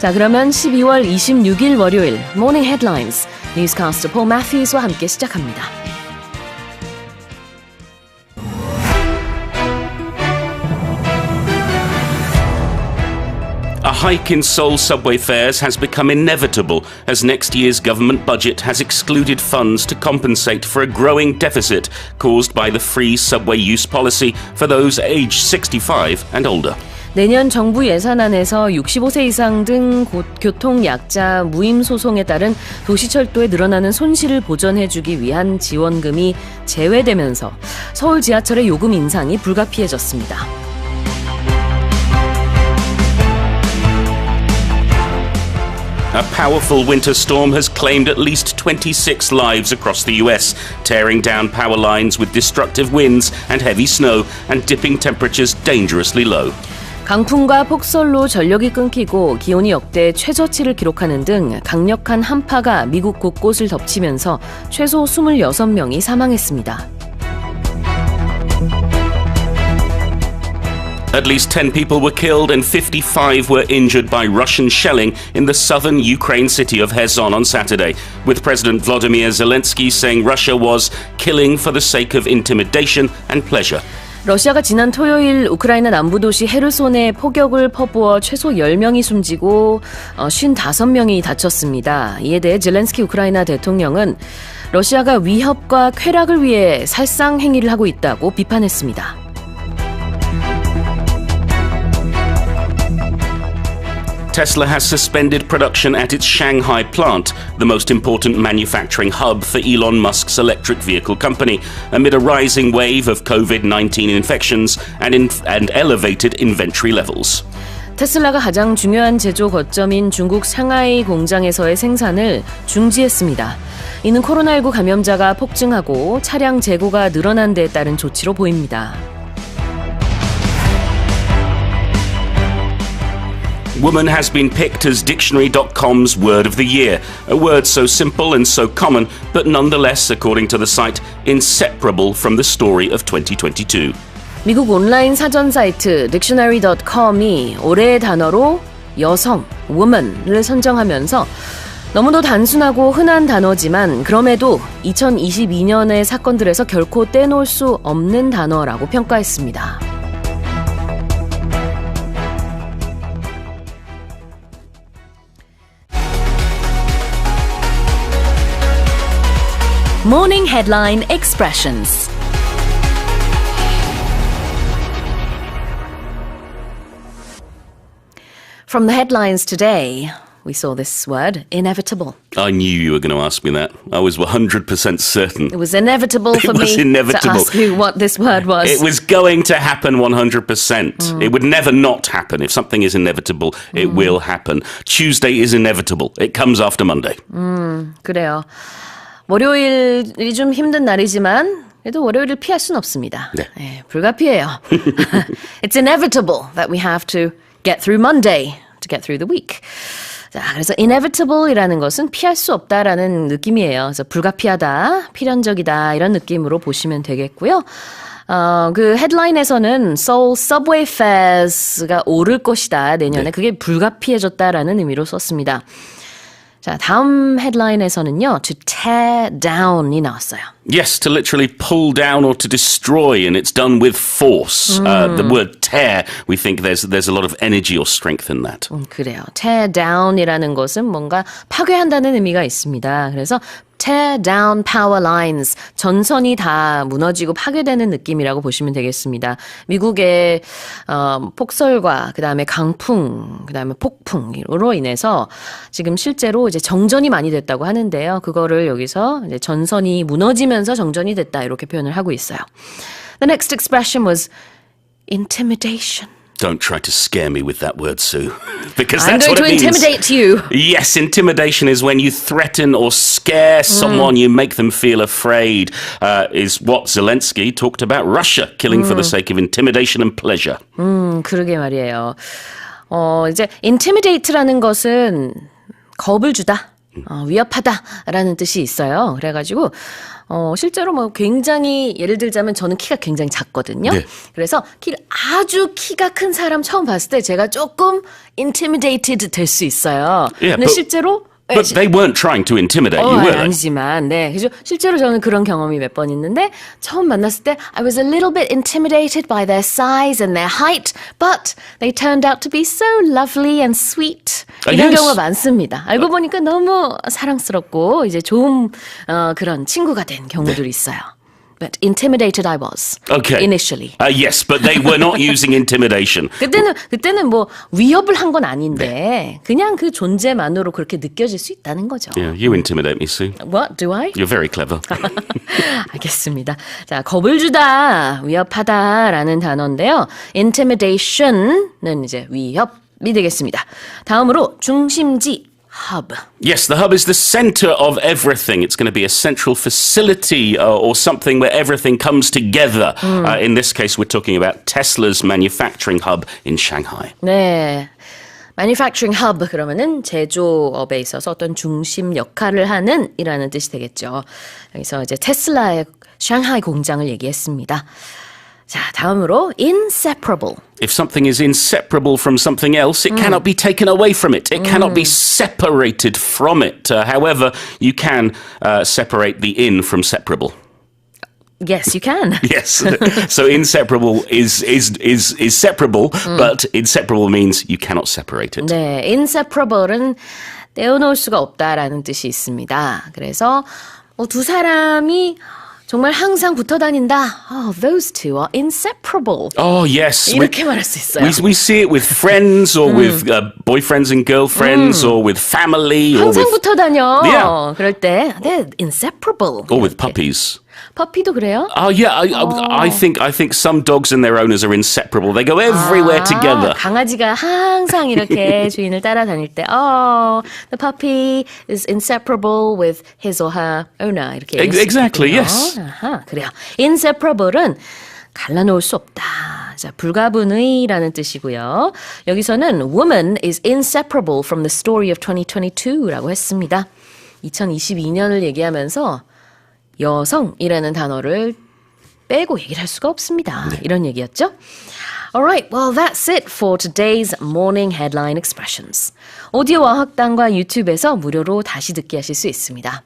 자, 그러면 12월 26일 월요일 모닝 헤드라인스 뉴스캐스터 폴 매튜스와 함께 시작합니다. A hike in Seoul subway fares has become inevitable as next year's government budget has excluded funds to compensate for a growing deficit caused by the free subway use policy for those aged 65 and older. 내년 정부 예산안에서 65세 이상 등 교통약자 무임수송에 따른 도시철도의 늘어나는 손실을 보전해주기 위한 지원금이 제외되면서 서울 지하철의 요금 인상이 불가피해졌습니다. A powerful winter storm has claimed at least 26 lives across the US, tearing down power lines with destructive winds and heavy snow and dipping temperatures dangerously low. 강풍과 폭설로 전력이 끊기고 기온이 역대 최저치를 기록하는 등 강력한 한파가 미국 곳곳을 덮치면서 최소 26명이 사망했습니다. At least 10 people were killed and 55 were injured by Russian shelling in the southern Ukraine city of Kherson on Saturday, with President Volodymyr Zelenskyy saying Russia was killing for the sake of intimidation and pleasure. 러시아가 지난 토요일 우크라이나 남부 도시 헤르손에 포격을 퍼부어 최소 10명이 숨지고 55명이 다쳤습니다. 이에 대해 젤렌스키 우크라이나 대통령은 러시아가 위협과 쾌락을 위해 살상 행위를 하고 있다고 비판했습니다. Tesla has suspended production at its Shanghai plant, the most important manufacturing hub for Elon Musk's electric vehicle company, amid a rising wave of COVID-19 infections and elevated inventory levels. 테슬라가 가장 중요한 제조 거점인 중국 상하이 공장에서의 생산을 중지했습니다. 이는 코로나19 감염자가 폭증하고 차량 재고가 늘어난 데에 따른 조치로 보입니다. Woman has been picked as Dictionary.com's word of the year, a word so simple and so common, but nonetheless, according to the site, inseparable from the story of 2022. 미국 온라인 사전 사이트 Dictionary.com이 올해의 단어로 여성, woman을 선정하면서 너무도 단순하고 흔한 단어지만 그럼에도 2022년의 사건들에서 결코 떼놓을 수 없는 단어라고 평가했습니다. Morning Headline Expressions. From the headlines today, we saw this word, inevitable. I knew you were going to ask me that. I was 100% certain. It was inevitable for me to ask you what this word was. It was going to happen 100%. It would never not happen. If something is inevitable, it will happen. Tuesday is inevitable. It comes after Monday. 그래요. 월요일이 좀 힘든 날이지만 그래도 월요일을 피할 수는 없습니다. 네. 네, 불가피해요. It's inevitable that we have to get through Monday to get through the week. 자, 그래서 inevitable이라는 것은 피할 수 없다라는 느낌이에요. 그래서 불가피하다, 필연적이다 이런 느낌으로 보시면 되겠고요. 그 헤드라인에서는 Seoul subway fares가 오를 것이다 내년에 네. 그게 불가피해졌다라는 의미로 썼습니다. 자, 다음 헤드라인에서는요, to tear down이 나왔어요. Yes, to literally pull down or to destroy, and it's done with force. The word tear, we think there's a lot of energy or strength in that. 그래요. tear down이라는 것은 뭔가 파괴한다는 의미가 있습니다. 그래서 tear down power lines, 전선이 다 무너지고 파괴되는 느낌이라고 보시면 되겠습니다. 미국의 폭설과 그다음에 강풍, 그다음에 폭풍으로 인해서 지금 실제로 이제 정전이 많이 됐다고 하는데요. 그거를 여기서 이제 전선이 무너지면서 정전이 됐다 이렇게 표현을 하고 있어요. The next expression was intimidation. Don't try to scare me with that word, Sue. Because I'm that's going what it to means. intimidate you. Yes, intimidation is when you threaten or scare someone, you make them feel afraid, is what Zelenskyy talked about Russia killing for the sake of intimidation and pleasure. 그러게 말이에요. 이제 intimidate라는 것은 겁을 주다. 위협하다라는 뜻이 있어요. 그래가지고 실제로 뭐 굉장히 예를 들자면 저는 키가 굉장히 작거든요. 네. 그래서 아주 키가 큰 사람 처음 봤을 때 제가 조금 intimidated 될 수 있어요. Yeah, 근데 실제로 But they weren't trying to intimidate you, were they? 아니지만, 네. 그죠? 실제로 저는 그런 경험이 몇 번 있는데, 처음 만났을 때, I was a little bit intimidated by their size and their height, but they turned out to be so lovely and sweet. 이런 yes. 경우가 많습니다. 알고 보니까 너무 사랑스럽고, 이제 좋은, 그런 친구가 된 경우들이 있어요. But intimidated I was. Okay. Initially. Yes, but they were not using intimidation. 그때는 뭐 위협을 한 건 아닌데 그냥 그 존재만으로 그렇게 느껴질 수 있다는 거죠. Yeah, you intimidate me, Sue. What do I? You're very clever. 알겠습니다. 자, 겁을 주다, 위협하다라는 단어인데요. Intimidation은 이제 위협이 되겠습니다. 다음으로 중심지. Hub. Yes, the hub is the center of everything. It's going to be a central facility or something where everything comes together. In this case, we're talking about Tesla's manufacturing hub in Shanghai. 네. manufacturing hub 그러면은 제조업에 있어서 어떤 중심 역할을 하는 이라는 뜻이 되겠죠. 여기서 이제 테슬라의 샹하이 공장을 얘기했습니다. 자, 다음으로 inseparable. If something is inseparable from something else, it cannot be taken away from it. It cannot be separated from it. However, you can separate the in from separable. Yes, you can. Yes. So inseparable is separable, but inseparable means you cannot separate it. 네, inseparable은 떼어놓을 수가 없다라는 뜻이 있습니다. 그래서 두 사람이 정말 항상 붙어 다닌다. Oh, those two are inseparable. Oh, yes. 이렇게 말할 수 있어요. We see it with friends or with boyfriends and girlfriends or with family. 항상 or with, 붙어 다녀. Yeah. 그럴 때 they're inseparable. Or with puppies. 퍼피도 그래요? Oh, yeah. I think some dogs and their owners are inseparable. They go everywhere together. 강아지가 항상 이렇게 주인을 따라다닐 때 the puppy is inseparable with his or her owner. 이렇게 Exactly, yes. 아하, 그래요. inseparable은 갈라놓을 수 없다. 자, 불가분의라는 뜻이고요. 여기서는 woman is inseparable from the story of 2022라고 했습니다. 2022년을 얘기하면서 여성이라는 단어를 빼고 얘기를 할 수가 없습니다. 네. 이런 얘기였죠. Alright, well that's it for today's morning headline expressions. 오디오와 학당과 유튜브에서 무료로 다시 듣기 하실 수 있습니다.